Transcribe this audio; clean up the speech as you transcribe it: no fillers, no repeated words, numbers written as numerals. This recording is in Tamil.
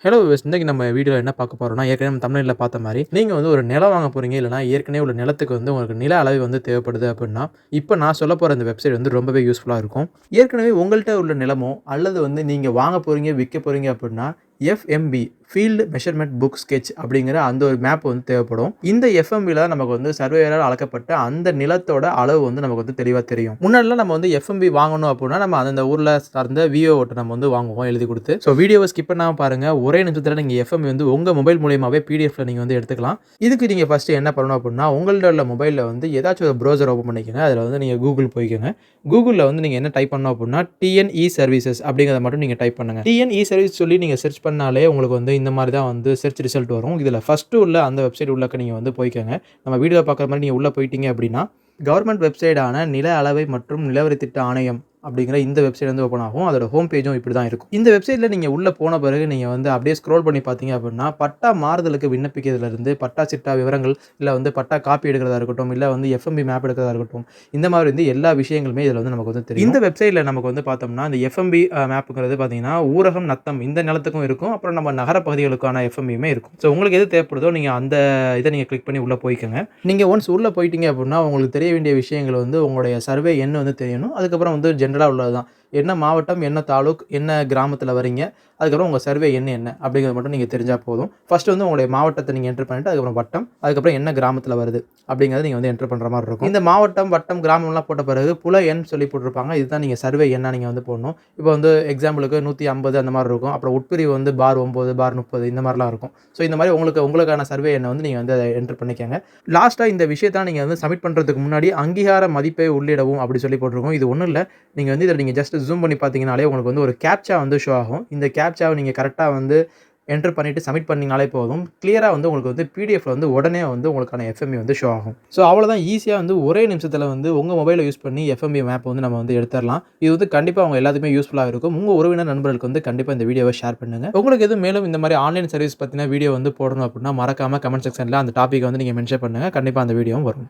ஹலோ வியூவர்ஸ், இன்னைக்கு நம்ம வீடியோவில் என்ன பார்க்க போறோம்னா, ஏற்கனவே நம்ம தமிழ்ல பார்த்த மாதிரி நீங்கள் வந்து ஒரு நிலம் வாங்க போறீங்க, இல்லைனா ஏற்கனவே உள்ள நிலத்துக்கு வந்து உங்களுக்கு நில அளவு வந்து தேவைப்படுது அப்படின்னா, இப்போ நான் சொல்ல போகிற இந்த வெப்சைட் வந்து ரொம்பவே யூஸ்ஃபுல்லாக இருக்கும். ஏற்கனவே உங்கள்கிட்ட உள்ள நிலமோ அல்லது வந்து நீங்கள் வாங்க போறீங்க விற்க போறீங்க அப்படின்னா FMB field measurement book sketch அப்படிங்கிற அந்த ஒரு மேப் வந்து தேவைப்படும். இந்த எஃப்எம்பியில் நமக்கு வந்து சர்வேயரால் அளக்கப்பட்ட அந்த நிலத்தோட அளவு வந்து நமக்கு வந்து தெளிவாக தெரியும். முன்னாடிலாம் நம்ம வந்து எஃப்எம்பி வாங்கணும் அப்படின்னா நம்ம அந்த ஊரில் சார்ந்த விஓட்ட நம்ம வந்து வாங்குவோம் எழுதி கொடுத்து. ஸோ வீடியோவை ஸ்கிப் பண்ணாமல் பாருங்கள். ஒரே நிமிஷத்தில் நீங்கள் எஃப்எம்பி வந்து உங்கள் மொபைல் மூலியமாகவே பிடிஎஃப்ல நீங்கள் வந்து எடுத்துக்கலாம். இதுக்கு நீங்கள் ஃபஸ்ட்டு என்ன பண்ணணும் அப்படின்னா, உங்கள்ட்ட உள்ள மொபைலில் வந்து ஏதாச்சும் ஒரு ப்ரௌசர் ஓப்பன் பண்ணிக்கோங்க. அதில் வந்து நீங்கள் கூகுள் போய்க்கோங்க. கூகுளில் வந்து நீங்கள் என்ன டைப் பண்ணணும் அப்படின்னா டிஎன்இ சர்வீசஸ் அப்படிங்கிறத மட்டும் நீங்கள் டைப் பண்ணுங்கள். டிஎன்இ சர்வீஸ் சொல்லி நீங்கள் சர்ச் பண்ணாலே உங்களுக்கு வந்து இந்த மாதிரி தான் வந்து சர்ச் ரிசல்ட் வரும். இதில் ஃபஸ்ட்டு உள்ள அந்த வெப்சைட் உள்ளக்க நீங்கள் வந்து போய்க்கோங்க. நம்ம வீடியோவில் பார்க்குற மாதிரி நீங்கள் உள்ளே போயிட்டீங்க அப்படின்னா, கவர்மெண்ட் வெப்சைட்டான நில அளவை மற்றும் நிலவரி திட்ட ஆணையம் அப்படிங்கிற இந்த வெப்சைட் வந்து ஓப்பன் ஆகும். அதோட ஹோம் பேஜும் இப்படி தான் இருக்கும். இந்த வெப்சைட்டில் நீங்கள் உள்ளே போன பிறகு நீங்கள் வந்து அப்படியே ஸ்க்ரோல் பண்ணி பார்த்தீங்க அப்படின்னா, பட்டா மாறுதலுக்கு விண்ணப்பிக்கிறதுலேருந்து பட்டா சிட்டா விவரங்கள், இல்லை வந்து பட்டா காப்பி எடுக்கிறதா இருக்கட்டும், இல்லை வந்து எஃப்எம்பி மேப் எடுக்கிறதா இருக்கட்டும், இந்த மாதிரி வந்து எல்லா விஷயங்களுமே இதில் வந்து நமக்கு வந்து தெரியும். இந்த வெப்சைட்டில் நமக்கு வந்து பார்த்தோம்னா, இந்த எஃப்எம்பி மேப்புங்கிறது பார்த்தீங்கன்னா ஊரகம் நத்தம் இந்த நிலத்துக்கும் இருக்கும். அப்புறம் நம்ம நகர பகுதிகளுக்கான எஃப்எம்பியுமே இருக்கும். ஸோ உங்களுக்கு எது தேவைப்படுதோ நீங்கள் அந்த இதை நீங்கள் கிளிக் பண்ணி உள்ளே போய்க்கோங்க. நீங்கள் ஒன்ஸ் உள்ளே போயிட்டீங்க அப்படின்னா உங்களுக்கு தெரிய வேண்டிய விஷயங்கள் வந்து உங்களுடைய சர்வே எண் வந்து தெரியணும். அதுக்கப்புறம் வந்து ஜென்ரலாக உள்ளது தான். என்ன மாவட்டம், என்ன தாலுக், என்ன கிராமத்தில் வரீங்க, அதுக்கப்புறம் உங்கள் சர்வே என்ன அப்படிங்கிறது மட்டும் நீங்கள் தெரிஞ்சால் போதும். ஃபஸ்ட்டு வந்து உங்களுடைய மாவட்டத்தை நீங்கள் என்ட்ரு பண்ணிவிட்டு அதுக்கப்புறம் வட்டம், அதுக்கப்புறம் என்ன கிராமத்தில் வருது அப்படிங்கிறத நீங்கள் வந்து என்ட்ரு பண்ணுற மாதிரி இருக்கும். இந்த மாவட்டம், வட்டம், கிராமம்லாம் போட்ட பிறகு புல எண் சொல்லி போட்டிருப்பாங்க. இதுதான் நீங்கள் சர்வே எண்ணா நீங்கள் வந்து போடணும். இப்போ வந்து எக்ஸாம்பிளுக்கு 150 அந்த மாதிரி இருக்கும். அப்புறம் உட்பிரிவு வந்து பார் 9, பார் 30 இந்த மாதிரிலாம் இருக்கும். ஸோ இந்த மாதிரி உங்களுக்கான சர்வே எண்ணை வந்து நீங்கள் வந்து அதை என்ட்ரு பண்ணிக்கோங்க. லாஸ்ட்டாக இந்த விஷயத்தை நீங்கள் வந்து சப்மிட் பண்ணுறதுக்கு முன்னாடி அங்கீகார மதிப்பை உள்ளிடவும் அப்படி சொல்லி போட்டிருக்கோம். இது ஒன்றும் இல்லை. நீங்கள் வந்து இதில் நீங்கள் ஜஸ்ட் ஜூம் பண்ணி பார்த்தீங்கனாலே உங்களுக்கு வந்து ஒரு கேப்ச்சா வந்து ஷோ ஆகும். இந்த கேப்ச்சாவை நீங்கள் கரெக்டாக வந்து என்டர் பண்ணிவிட்டு சப்மிட் பண்ணிங்கனாலே போதும். கிளியராக வந்து உங்களுக்கு வந்து பிடிஎஃப்ல வந்து உடனே வந்து உங்களுக்கான எஃப்எம்பி வந்து ஷோ ஆகும். ஸோ அவ்வளோதான், ஈஸியாக வந்து ஒரே நிமிஷத்தில் வந்து உங்கள் மொபைலை யூஸ் பண்ணி எஃப்எம்பி மேப் வந்து நம்ம வந்து எடுத்துடலாம். இது வந்து கண்டிப்பாக அவங்க எல்லாத்துக்குமே யூஸ்ஃபுல்லாக இருக்கும். உங்கள் உறவினர் நண்பர்களுக்கு வந்து கண்டிப்பாக இந்த வீடியோவை ஷேர் பண்ணுங்கள். உங்களுக்கு எதுவும் மேலும் இந்த மாதிரி ஆன்லைன் சர்வீஸ் பற்றின வீடியோ வந்து போடணும் அப்படின்னா மறக்காமல் கமெண்ட் செக்ஷனில் அந்த டாப்பிக்கை வந்து நீங்கள் மென்ஷன் பண்ணுங்கள். கண்டிப்பாக அந்த வீடியோவும் வரும்.